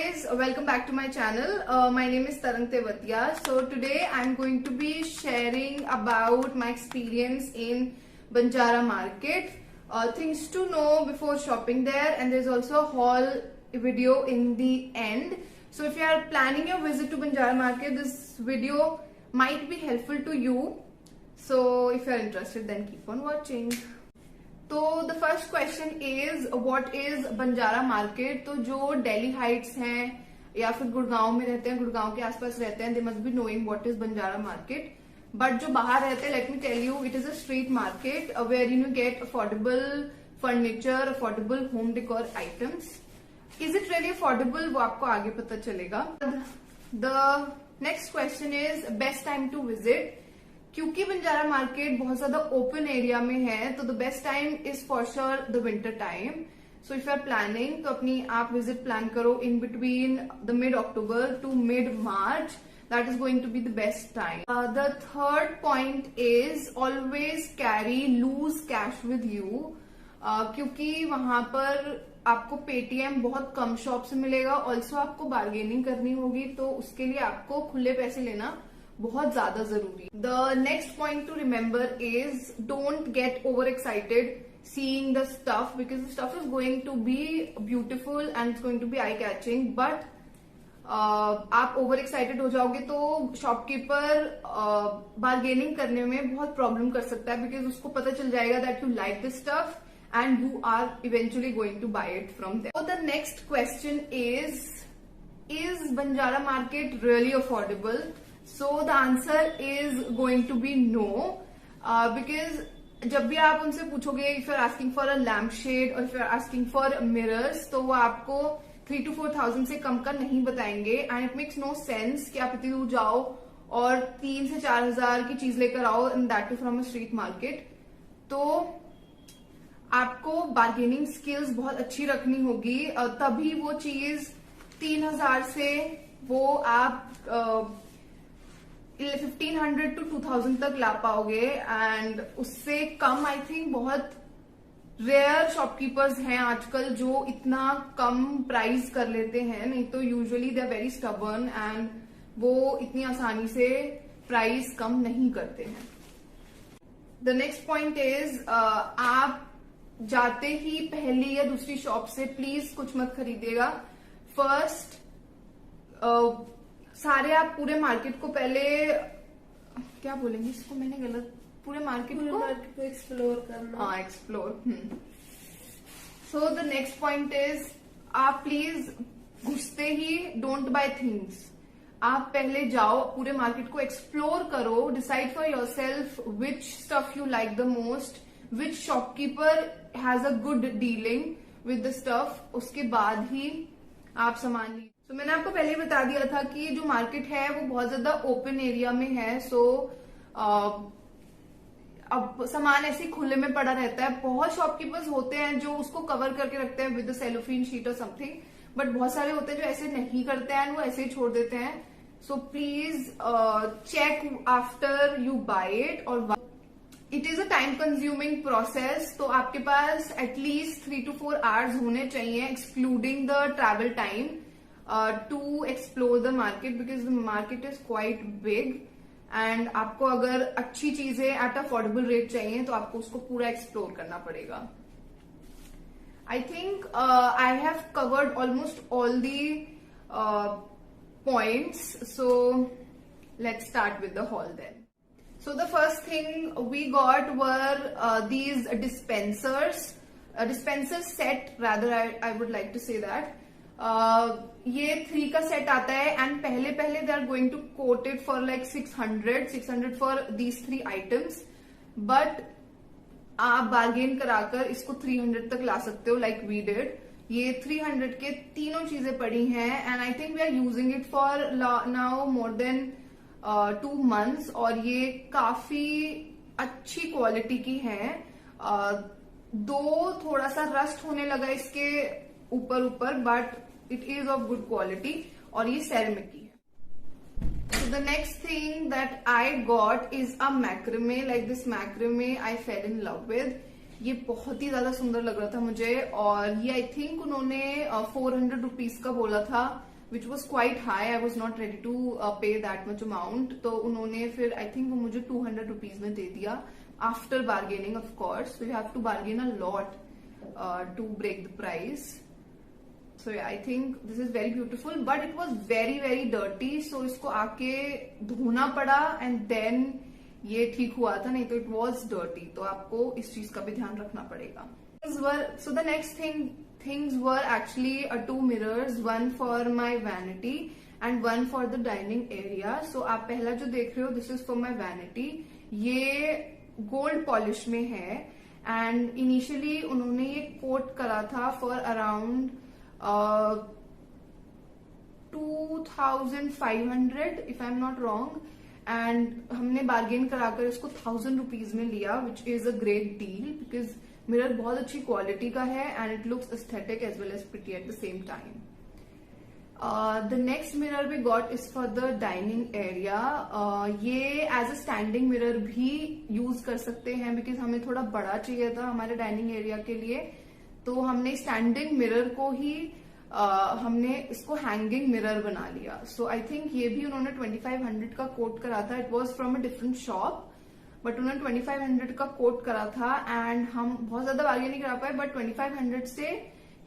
guys, welcome back to my channel. My name is Tarang Tewatia. So today I'm going to be sharing about my experience in Banjara Market, things to know before shopping there, and there's also a haul video in the end. So if you are planning your visit to Banjara Market, this video might be helpful to you. So if you are interested, then keep on watching. तो the first question is what is Banjara market. तो जो Delhi Heights हैं या फिर गुड़गांव में रहते हैं, गुड़गांव के आसपास रहते हैं, they must be knowing what is Banjara market. But जो बाहर रहते हैं, let me tell you, it is a street market where you get affordable furniture, affordable home decor items. Is it really affordable, वो आपको आगे पता चलेगा। The next question is best time to visit. क्योंकि बंजारा मार्केट बहुत ज्यादा open area में है, तो the best time is for sure the winter time. So if you are planning, तो अपनी आप विजिट प्लान करो in between the mid October to mid March. That is going to be the best time. The third point is always carry loose cash with you, क्योंकि वहां पर आपको Paytm बहुत कम shop से मिलेगा। ऑल्सो आपको bargaining करनी होगी, तो उसके लिए आपको खुले पैसे लेना बहुत ज्यादा जरूरी। The next point to remember is don't get over excited seeing the stuff, because the stuff is going to be beautiful and it's going to be eye catching. But आप ओवर एक्साइटेड हो जाओगे तो shopkeeper bargaining करने में बहुत problem कर सकता है, बिकॉज उसको पता चल जाएगा that you like this stuff and you are eventually going to buy it from there. So the next question is Banjara Market really affordable? So the answer is going to be no, because जब भी आप उनसे पूछोगे, if you are asking for a lampshade or if you are asking for mirrors, तो वो आपको 3,000 to 4,000 से कम का नहीं बताएंगे। and it makes no sense कि आप इतनी दूर जाओ और 3,000 से 4,000 की चीज लेकर आओ, and that too from a street market। तो आपको बार्गेनिंग स्किल्स बहुत अच्छी रखनी होगी, तभी वो चीज 3,000 से वो आप 1,500 to 2,000 तक ला पाओगे। एंड उससे कम आई थिंक बहुत रेयर शॉपकीपर्स हैं आजकल जो इतना कम प्राइस कर लेते हैं, नहीं तो usually they are very stubborn and वो इतनी आसानी से प्राइस कम नहीं करते हैं। द नेक्स्ट पॉइंट इज आप जाते ही पहली या दूसरी शॉप से प्लीज कुछ मत खरीदिएगा। फर्स्ट सारे आप पूरे मार्केट को पहले, क्या बोलेंगे इसको, मैंने गलत, पूरे मार्केट को एक्सप्लोर करना। हाँ, explore. So the next point is आप प्लीज घुसते ही डोंट बाय थिंग्स। आप पहले जाओ, पूरे मार्केट को एक्सप्लोर करो, decide for your self which stuff you like the most, which shopkeeper has a good dealing with the stuff, उसके बाद ही आप सामान लीजिए। तो मैंने आपको पहले ही बता दिया था कि जो मार्केट है वो बहुत ज्यादा ओपन एरिया में है। सो अब सामान ऐसे खुले में पड़ा रहता है। बहुत शॉपकीपर्स होते हैं जो उसको कवर करके रखते हैं विद सेलोफिन शीट और समथिंग, बट बहुत सारे होते हैं जो ऐसे नहीं करते हैं, वो ऐसे ही छोड़ देते हैं। So please check after you buy it. और it is a time consuming process, तो आपके पास एटलीस्ट 3 to 4 आवर्स होने चाहिए excluding the travel time to explore the market, because the market is quite big. And आपको अगर अच्छी चीजें at affordable rate चाहिए तो आपको उसको पूरा एक्सप्लोर करना पड़ेगा। I think I have covered almost all the points, so let's start with the haul then. So the first thing we got were these dispensers, dispenser set rather, I would like to say that. ये 3 का set आता है and पहले they are going to quote it for like 600 for these 3 items, but आप bargain कराकर इसको 300 तक ला सकते हो like we did। ये 300 के तीनों चीजें पड़ी हैं and I think we are using it for now more than 2 months, और ये काफी अच्छी क्वालिटी की है। दो थोड़ा सा रस्ट होने लगा इसके ऊपर, but it is of good quality, और ये सेरेमिक की है। So the next thing that I got is a macrame. Like this macrame I fell in love with. ये बहुत ही ज्यादा सुंदर लग रहा था मुझे, और ये आई थिंक उन्होंने 400 रुपीज का बोला था। Which was quite high. I was not ready to pay that much amount. तो उन्होंने फिर आई थिंक वो मुझे 200 रुपीज में दे दिया after bargaining. Of course you have to bargain a lot to break the price. So yeah, I think this is very beautiful, but it was very very dirty. So इसको आके धोना पड़ा and then ये ठीक हुआ था, नहीं तो it was dirty. तो आपको इस चीज का भी ध्यान रखना पड़ेगा. So the next things were actually 2 mirrors, one for my vanity and one for the dining area. So आप पहला जो देख रहे हो, this is for my vanity. ये gold polish में है and initially उन्होंने ये कोट करा था for around 2500 if I'm not wrong, and हमने बार्गेन कराकर इसको 1000 रुपीज में लिया, which is a great deal because mirror बहुत अच्छी क्वालिटी का है and it looks aesthetic as well as pretty at the same time. The next mirror we got is for the dining area. ये as a standing mirror भी use कर सकते हैं because हमें थोड़ा बड़ा चाहिए था हमारे डाइनिंग एरिया के लिए. तो हमने स्टैंडिंग मिरर को ही हमने इसको हैंगिंग मिरर बना लिया. सो आई थिंक ये भी उन्होंने 2500 का कोट करा था. It was from a different shop, but उन्होंने 2500 का कोट करा था एंड हम बहुत ज्यादा बार्गेन नहीं करा पाए. बट 2500 से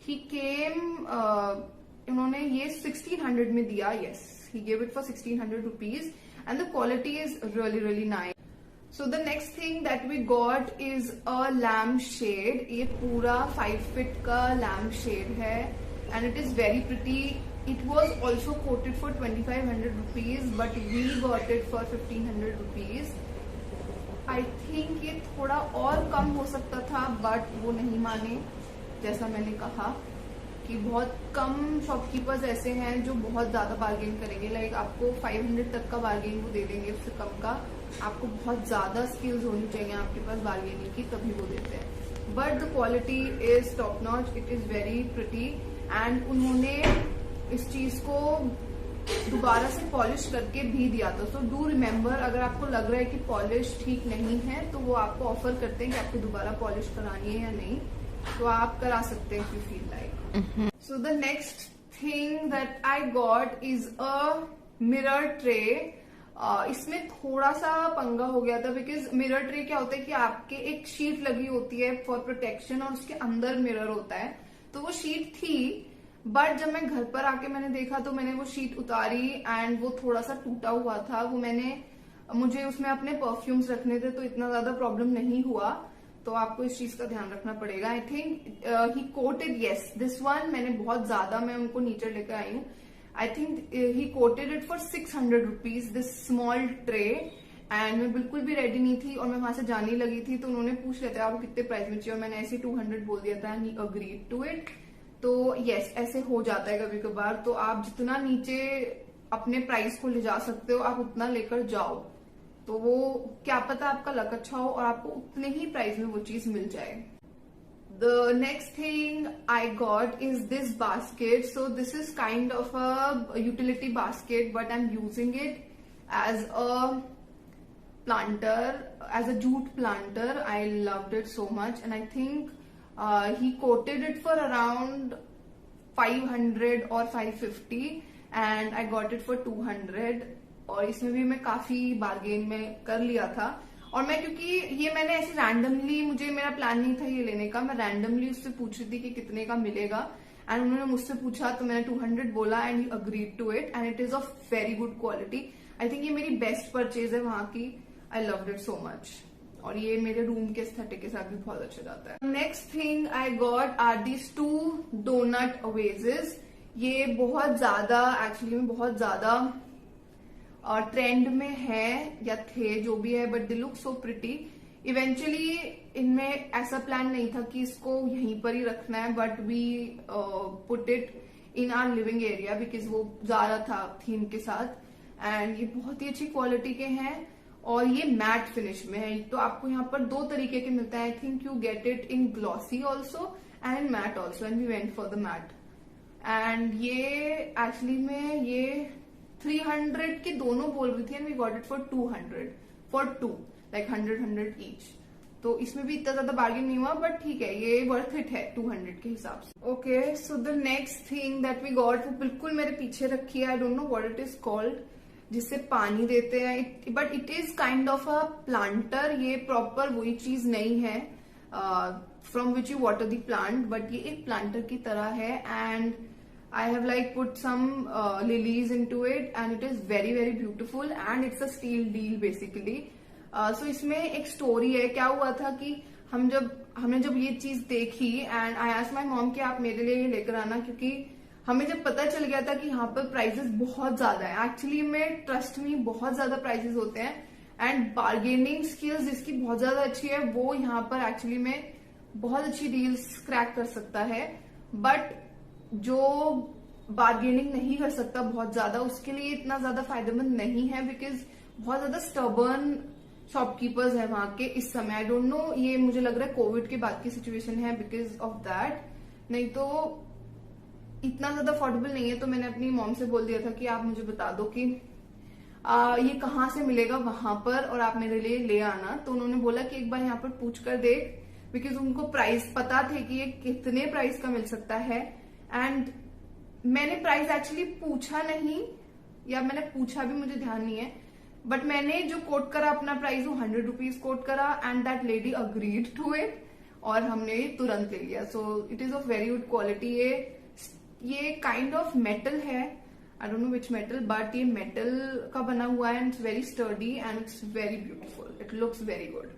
ही केम, उन्होंने ये 1600 में दिया. Yes, he gave it for 1600 rupees and the quality is really really nice. So the next thing that we got is a lamp shade. ये पूरा 5 feet का lamp shade है and it is very pretty. It was also quoted for 2500 rupees but we got it for 1500 rupees. I think ये थोड़ा और कम हो सकता था but वो नहीं माने. जैसा मैंने कहा कि बहुत कम शॉपकीपर्स ऐसे हैं जो बहुत ज्यादा बार्गेन करेंगे. लाइक आपको 500 तक का बार्गेन वो दे देंगे, उससे कम का. आपको बहुत ज्यादा स्किल्स होनी चाहिए आपके पास बार्गेनिंग की, तभी वो देते हैं. But the quality is top notch. It is very pretty and उन्होंने इस चीज को दोबारा से पॉलिश करके भी दिया था. सो डू रिमेम्बर, अगर आपको लग रहा है कि पॉलिश ठीक नहीं है तो वो आपको ऑफर करते हैं कि आपको दोबारा पॉलिश करानी है या नहीं, तो आप करा सकते हैं if you feel like. So the next thing that I got is a mirror tray. इसमें थोड़ा सा पंगा हो गया था बिकॉज मिरर ट्रे क्या होता है कि आपके एक शीट लगी होती है फॉर प्रोटेक्शन और उसके अंदर मिरर होता है. तो वो शीट थी, बट जब मैं घर पर आके मैंने देखा तो मैंने वो शीट उतारी एंड वो थोड़ा सा टूटा हुआ था. वो मुझे उसमें अपने परफ्यूम्स रखने थे तो इतना ज्यादा प्रॉब्लम नहीं हुआ. तो आपको इस चीज का ध्यान रखना पड़ेगा. I think he coated, yes this one मैंने बहुत ज्यादा मैं उनको नीचे लेकर आई हूँ. I think he quoted it for 600 rupees this small tray and मैं बिल्कुल भी रेडी नहीं थी और मैं वहां से जाने लगी थी. तो उन्होंने पूछ लेते आपको कितने प्राइस में चाहिए और मैंने ऐसे 200 बोल दिया था and he agreed to it. तो यस, ऐसे हो जाता है कभी कभार. तो आप जितना नीचे अपने प्राइस को ले जा सकते हो आप उतना लेकर जाओ. तो वो क्या पता आपका लक अच्छा हो और आपको उतने ही प्राइस में वो चीज मिल जाए. The next thing I got is this basket. So this is kind of a utility basket, but I'm using it as a planter, as a jute planter. I loved it so much, and I think he quoted it for around 500 or 550, and I got it for 200. और इसमें भी मैं काफी bargain में कर लिया था. और मैं क्योंकि ये मैंने ऐसे रैंडमली, मुझे मेरा प्लान नहीं था ये लेने का, मैं रैंडमली उससे पूछ रही थी कि कितने का मिलेगा एंड उन्होंने मुझसे पूछा तो मैंने 200 बोला and he agreed to it and it is of very good quality. I think ये मेरी बेस्ट परचेज है वहां की. I loved it so much और ये मेरे रूम के एस्थेटिक के साथ भी बहुत अच्छा जाता है. Next thing I got are these 2 donut vases. ये बहुत ज्यादा एक्चुअली में बहुत ज्यादा और ट्रेंड में है या थे जो भी है, but they look so pretty. Eventually इनमें ऐसा प्लान नहीं था कि इसको यहीं पर ही रखना है, but we put it in our living area because वो जा रहा था थीम के साथ. एंड ये बहुत ही अच्छी क्वालिटी के हैं और ये मैट फिनिश में है. तो आपको यहाँ पर 2 तरीके के मिलता है. I think you get it in glossy also and in matte also and we went for the matte. And ये एक्चुअली में ये 300 के दोनों बोल रही थी and we got it for 200 for 2, like 100 each. तो इसमें भी इतना ज्यादा बार्गेन नहीं हुआ, बट ठीक है, ये वर्थ इट है 200 के हिसाब से। Okay, so the next thing that we got, वो बिल्कुल मेरे पीछे रखी है, I don't know what it is called, जिससे पानी देते हैं, but it is kind of a planter. ये प्रॉपर वही चीज नहीं है from which you water the plant, but ये एक प्लांटर की तरह है। And I have like put some lilies into it and it is very very beautiful and it's a steel deal basically. So इसमें एक स्टोरी है। क्या हुआ था कि हमने जब ये चीज देखी and I asked my mom कि आप मेरे लिए ये लेकर आना, क्योंकि हमें जब पता चल गया था कि यहाँ पर प्राइसेस बहुत ज्यादा है। एक्चुअली में ट्रस्ट में बहुत ज्यादा प्राइसेस होते हैं एंड बार्गेनिंग स्किल्स जिसकी बहुत ज्यादा अच्छी है वो यहाँ पर एक्चुअली में बहुत अच्छी डील्स क्रैक कर सकता है। बट जो बार्गेनिंग नहीं कर सकता बहुत ज्यादा, उसके लिए इतना ज्यादा फायदेमंद नहीं है, बिकॉज बहुत ज्यादा स्टबर्न शॉपकीपर्स है वहां के इस समय। आई डोंट नो, ये मुझे लग रहा है कोविड के बाद की सिचुएशन है बिकॉज ऑफ दैट, नहीं तो इतना ज्यादा अफोर्डेबल नहीं है। तो मैंने अपनी मॉम से बोल दिया था कि आप मुझे बता दो कि ये कहाँ से मिलेगा वहां पर और आप मेरे लिए ले आना। तो उन्होंने बोला कि एक बार यहाँ पर पूछ कर देख, बिकॉज उनको प्राइस पता थे कि ये कितने प्राइस का मिल सकता है। एंड मैंने प्राइस एक्चुअली पूछा नहीं, या मैंने पूछा भी मुझे ध्यान नहीं है, बट मैंने जो कोट करा अपना प्राइस वो 100 रुपीज कोट करा and that lady agreed to it और हमने तुरंत ले लिया। So it is of very good quality. ये काइंड ऑफ मेटल है, I don't know which metal, but ये मेटल का बना हुआ है and it's very sturdy and it's very beautiful, it looks very good.